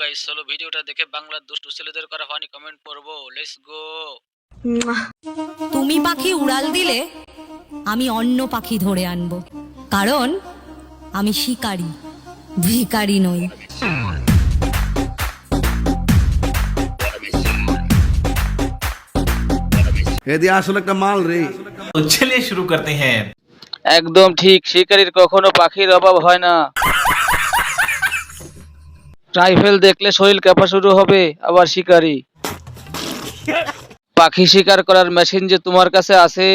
Guys, চলো ভিডিওটা দেখে বাংলার দুষ্টু ছেলেদের করা ফানি কমেন্ট পড়বো। Let's go. তুমি পাখি উড়াল দিলে আমি অন্য পাখি ধরে আনবো, কারণ আমি শিকারী, ভিখারি নই। এদি আসলে একটা মাল রে। तो चलिए शुरू करते हैं। একদম ঠিক, শিকারীর কখনো পাখির অভাব হয় না। রাইফেল দেখলে শরীর কাঁপা শুরু হবে, আবার শিকারী। পাখি শিকার করার মেশিন যে তোমার কাছে আছে।